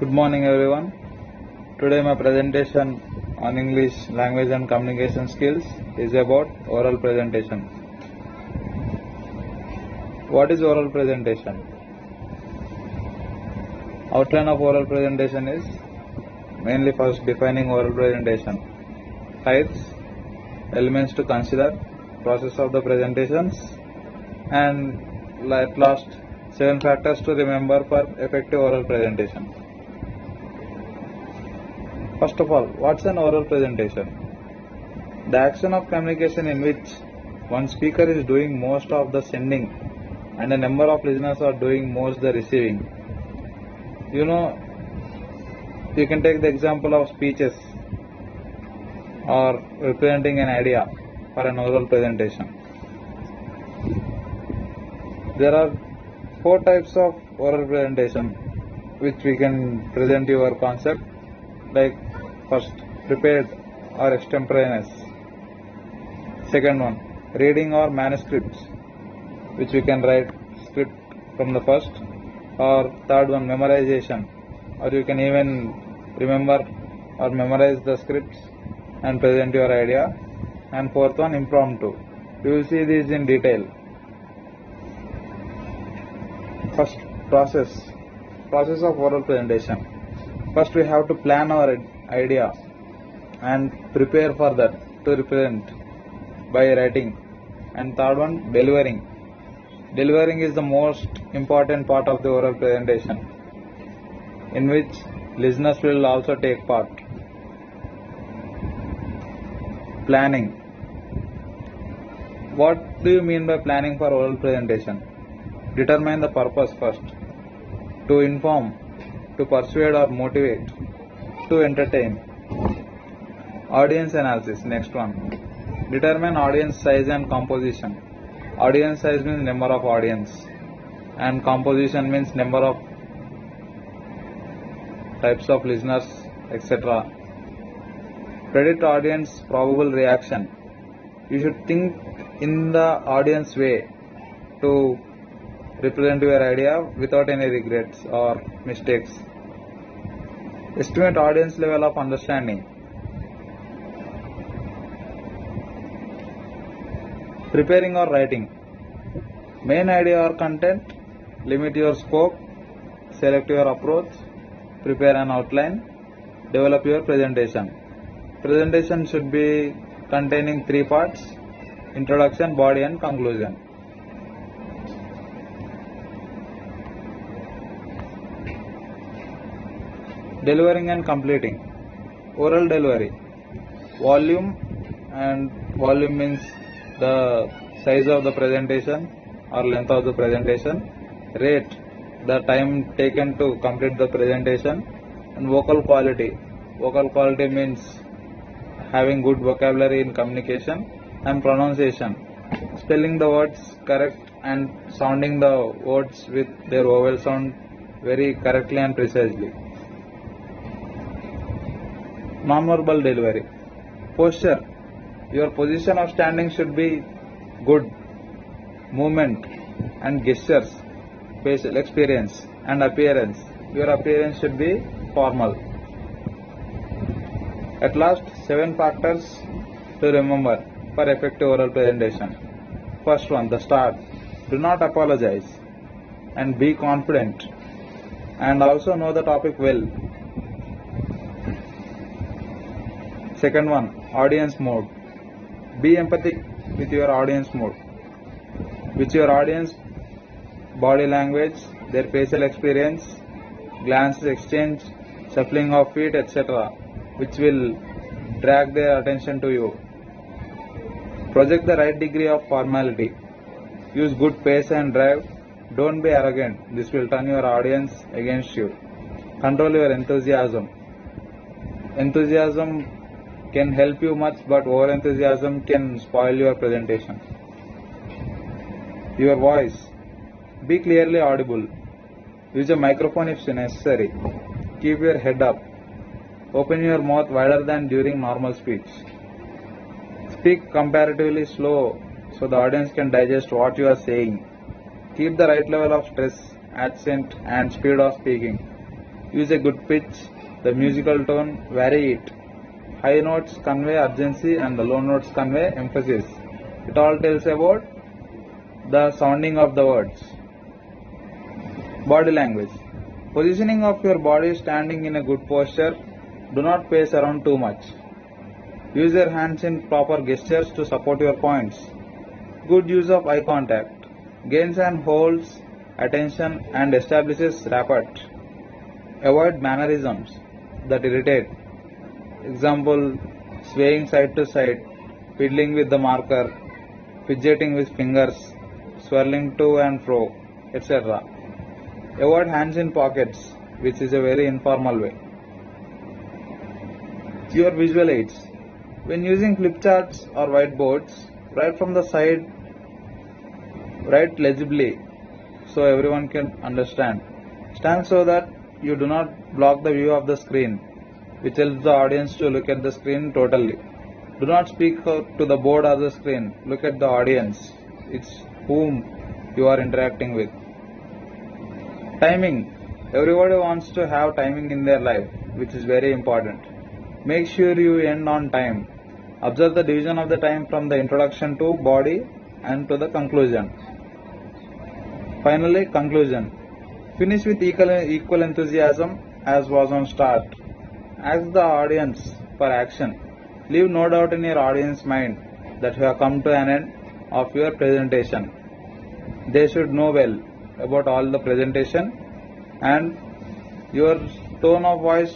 Good morning everyone. Today my presentation on English language and communication skills is about oral presentation. What is oral presentation? Outline of oral presentation is mainly first defining oral presentation, types, elements to consider, process of the presentations, and at last 7 factors to remember for effective oral presentation. First of all, what's an oral presentation? The action of communication in which one speaker is doing most of the sending and a number of listeners are doing most the receiving. You can take the example of speeches or representing an idea for an oral presentation. There are 4 types of oral presentation which we can present your concept, like first, prepared or extemporaneous. Second one, reading or manuscripts, which we can write script from the first. Or third one, memorization, or you can even remember or memorize the scripts and present your idea. And fourth one, impromptu. You will see these in detail. First, process of oral presentation. First, we have to plan our idea and prepare for that to represent by writing. And third one, delivering. Delivering is the most important part of the oral presentation, in which listeners will also take part. Planning. What do you mean by planning for oral presentation? Determine the purpose first. To inform, to persuade or motivate, to entertain. Audience analysis, next one. Determine audience size and composition. Audience size means number of audience, and composition means number of types of listeners, etc. Predict audience probable reaction. You should think in the audience way to represent your idea without any regrets or mistakes. Estimate audience level of understanding. Preparing or writing. Main idea or content. Limit your scope. Select your approach. Prepare an outline. Develop your presentation. Presentation should be containing 3 parts: introduction, body, and conclusion. Delivering and completing. Oral delivery. Volume, and volume means the size of the presentation or length of the presentation. Rate, the time taken to complete the presentation. And vocal quality. Vocal quality means having good vocabulary in communication. And pronunciation, spelling the words correct and sounding the words with their vowel sound very correctly and precisely. Non-verbal delivery. Posture. Your position of standing should be good. Movement and gestures. Facial experience and appearance. Your appearance should be formal. At last, 7 factors to remember for effective oral presentation. First one, the start. Do not apologize and be confident, and also know the topic well. Second one, audience mode. Be empathic with your audience mode, with your audience body language, their facial experience, glances exchange, shuffling of feet, etc., which will drag their attention to you. Project the right degree of formality. Use good pace and drive. Don't be arrogant. This will turn your audience against you. Control your enthusiasm. Enthusiasm can help you much, but over enthusiasm can spoil your presentation. Your voice. Be clearly audible. Use a microphone if necessary. Keep your head up. Open your mouth wider than during normal speech. Speak comparatively slow so the audience can digest what you are saying. Keep the right level of stress, accent and speed of speaking. Use a good pitch, the musical tone, vary it. High notes convey urgency and the low notes convey emphasis. It all tells about the sounding of the words. Body language. Positioning of your body standing in a good posture. Do not pace around too much. Use your hands in proper gestures to support your points. Good use of eye contact. Gains and holds attention and establishes rapport. Avoid mannerisms that irritate. Example, swaying side to side, fiddling with the marker, fidgeting with fingers, swirling to and fro, etc. Avoid hands in pockets, which is a very informal way. Your visual aids. When using flip charts or whiteboards, write from the side, write legibly so everyone can understand. Stand so that you do not block the view of the screen, which helps the audience to look at the screen totally. Do not speak to the board or the screen. Look at the audience. It's whom you are interacting with. Timing. Everybody wants to have timing in their life, which is very important. Make sure you end on time. Observe the division of the time from the introduction to body and to the conclusion. Finally, conclusion. Finish with equal enthusiasm as was on start. Ask the audience for action. Leave no doubt in your audience mind that you have come to an end of your presentation. They should know well about all the presentation, and your tone of voice